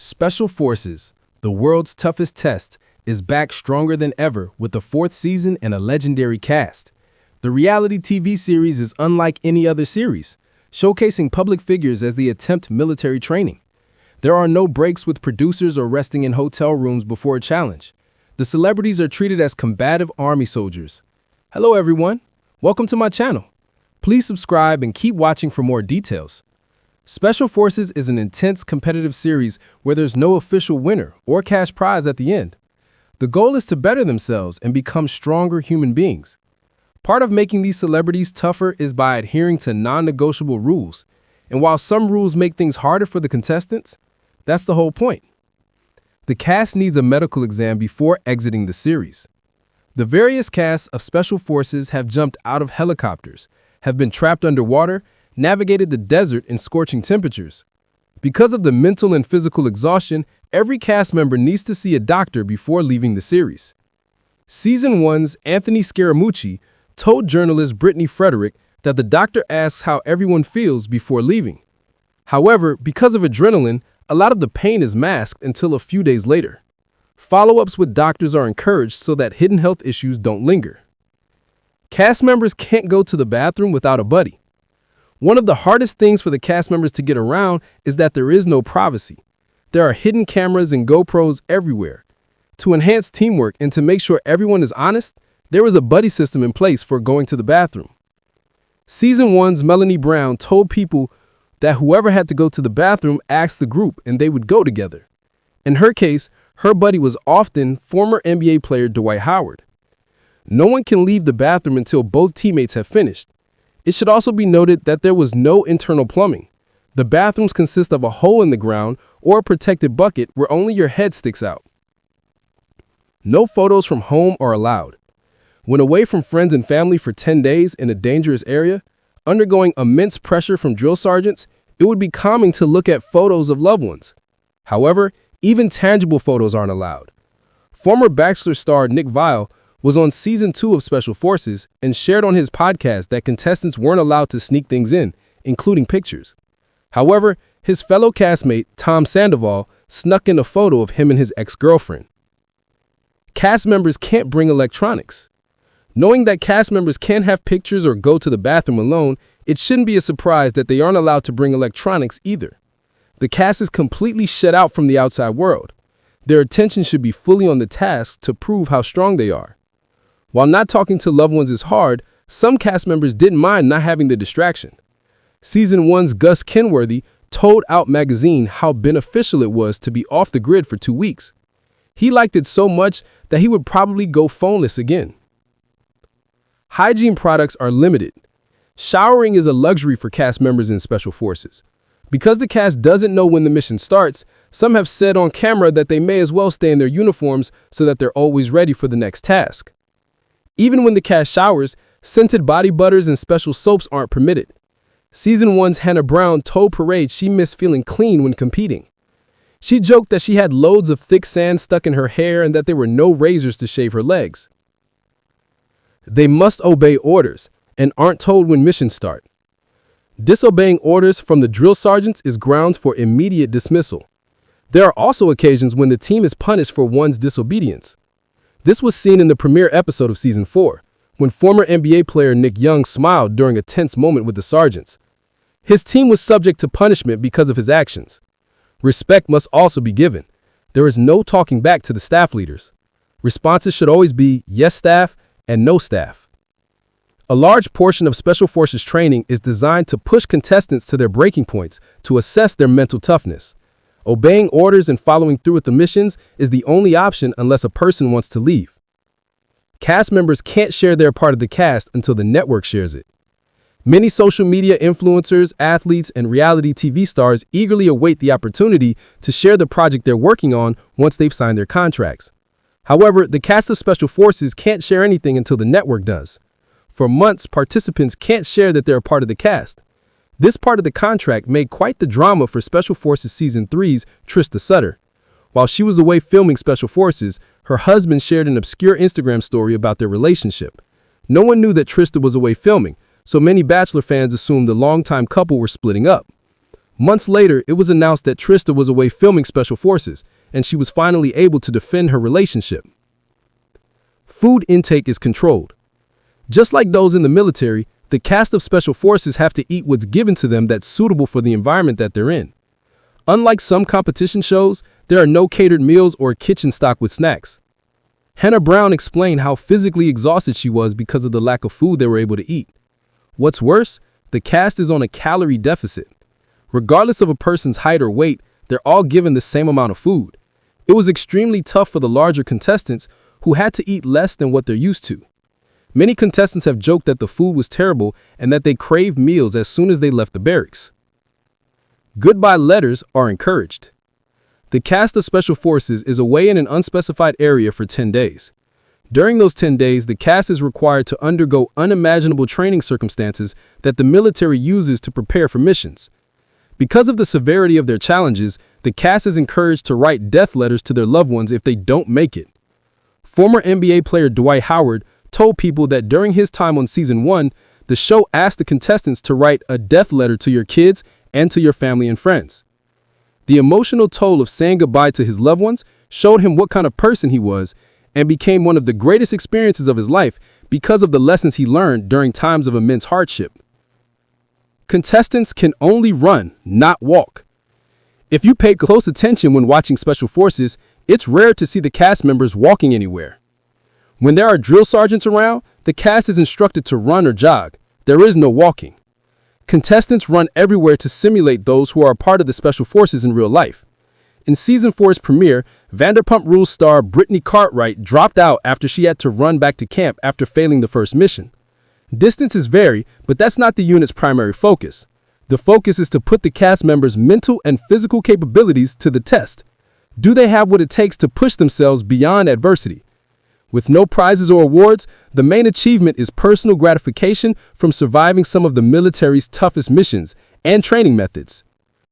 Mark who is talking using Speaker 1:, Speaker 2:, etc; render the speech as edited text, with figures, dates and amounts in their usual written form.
Speaker 1: Special Forces, the world's toughest test, is back stronger than ever with the fourth season and a legendary cast. The reality TV series is unlike any other series, showcasing public figures as they attempt military training. There are no breaks with producers or resting in hotel rooms before a challenge. The celebrities are treated as combative army soldiers. Hello everyone, welcome to my channel. Please subscribe and keep watching for more details. Special Forces is an intense competitive series where there's no official winner or cash prize at the end. The goal is to better themselves and become stronger human beings. Part of making these celebrities tougher is by adhering to non-negotiable rules. And while some rules make things harder for the contestants, that's the whole point. The cast needs a medical exam before exiting the series. The various casts of Special Forces have jumped out of helicopters, have been trapped underwater, navigated the desert in scorching temperatures. Because of the mental and physical exhaustion, every cast member needs to see a doctor before leaving the series. Season 1's Anthony Scaramucci told journalist Brittany Frederick that the doctor asks how everyone feels before leaving. However, because of adrenaline, a lot of the pain is masked until a few days later. Follow-ups with doctors are encouraged so that hidden health issues don't linger. Cast members can't go to the bathroom without a buddy. One of the hardest things for the cast members to get around is that there is no privacy. There are hidden cameras and GoPros everywhere. To enhance teamwork and to make sure everyone is honest, there is a buddy system in place for going to the bathroom. Season 1's Melanie Brown told people that whoever had to go to the bathroom asked the group and they would go together. In her case, her buddy was often former NBA player Dwight Howard. No one can leave the bathroom until both teammates have finished. It should also be noted that there was no internal plumbing. The bathrooms consist of a hole in the ground or a protected bucket where only your head sticks out. No photos from home are allowed. When away from friends and family for 10 days in a dangerous area, undergoing immense pressure from drill sergeants, it would be calming to look at photos of loved ones. However, even tangible photos aren't allowed. Former Bachelor star Nick Viall was on Season 2 of Special Forces and shared on his podcast that contestants weren't allowed to sneak things in, including pictures. However, his fellow castmate, Tom Sandoval, snuck in a photo of him and his ex-girlfriend. Cast members can't bring electronics. Knowing that cast members can't have pictures or go to the bathroom alone, it shouldn't be a surprise that they aren't allowed to bring electronics either. The cast is completely shut out from the outside world. Their attention should be fully on the task to prove how strong they are. While not talking to loved ones is hard, some cast members didn't mind not having the distraction. Season 1's Gus Kenworthy told Out magazine how beneficial it was to be off the grid for 2 weeks. He liked it so much that he would probably go phoneless again. Hygiene products are limited. Showering is a luxury for cast members in Special Forces. Because the cast doesn't know when the mission starts, some have said on camera that they may as well stay in their uniforms so that they're always ready for the next task. Even when the cast showers, scented body butters and special soaps aren't permitted. Season 1's Hannah Brown told Parade she missed feeling clean when competing. She joked that she had loads of thick sand stuck in her hair and that there were no razors to shave her legs. They must obey orders and aren't told when missions start. Disobeying orders from the drill sergeants is grounds for immediate dismissal. There are also occasions when the team is punished for one's disobedience. This was seen in the premiere episode of Season 4, when former NBA player Nick Young smiled during a tense moment with the sergeants. His team was subject to punishment because of his actions. Respect must also be given. There is no talking back to the staff leaders. Responses should always be yes staff and no staff. A large portion of Special Forces training is designed to push contestants to their breaking points to assess their mental toughness. Obeying orders and following through with the missions is the only option unless a person wants to leave. Cast members can't share their part of the cast until the network shares it. Many social media influencers, athletes, and reality TV stars eagerly await the opportunity to share the project they're working on once they've signed their contracts. However, the cast of Special Forces can't share anything until the network does. For months, participants can't share that they're a part of the cast. This part of the contract made quite the drama for Special Forces Season 3's Trista Sutter. While she was away filming Special Forces, her husband shared an obscure Instagram story about their relationship. No one knew that Trista was away filming, so many Bachelor fans assumed the longtime couple were splitting up. Months later, it was announced that Trista was away filming Special Forces, and she was finally able to defend her relationship. Food intake is controlled. Just like those in the military, the cast of Special Forces have to eat what's given to them that's suitable for the environment that they're in. Unlike some competition shows, there are no catered meals or kitchen stocked with snacks. Hannah Brown explained how physically exhausted she was because of the lack of food they were able to eat. What's worse, the cast is on a calorie deficit. Regardless of a person's height or weight, they're all given the same amount of food. It was extremely tough for the larger contestants who had to eat less than what they're used to. Many contestants have joked that the food was terrible and that they craved meals as soon as they left the barracks. Goodbye letters are encouraged. The cast of Special Forces is away in an unspecified area for 10 days. During those 10 days, the cast is required to undergo unimaginable training circumstances that the military uses to prepare for missions. Because of the severity of their challenges, the cast is encouraged to write death letters to their loved ones if they don't make it. Former NBA player Dwight Howard told People that during his time on season 1, the show asked the contestants to write a death letter to your kids and to your family and friends. The emotional toll of saying goodbye to his loved ones showed him what kind of person he was and became one of the greatest experiences of his life because of the lessons he learned during times of immense hardship. Contestants can only run, not walk. If you pay close attention when watching Special Forces, it's rare to see the cast members walking anywhere. When there are drill sergeants around, the cast is instructed to run or jog. There is no walking. Contestants run everywhere to simulate those who are a part of the Special Forces in real life. In Season 4's premiere, Vanderpump Rules star Brittany Cartwright dropped out after she had to run back to camp after failing the first mission. Distances vary, but that's not the unit's primary focus. The focus is to put the cast members' mental and physical capabilities to the test. Do they have what it takes to push themselves beyond adversity? With no prizes or awards, the main achievement is personal gratification from surviving some of the military's toughest missions and training methods.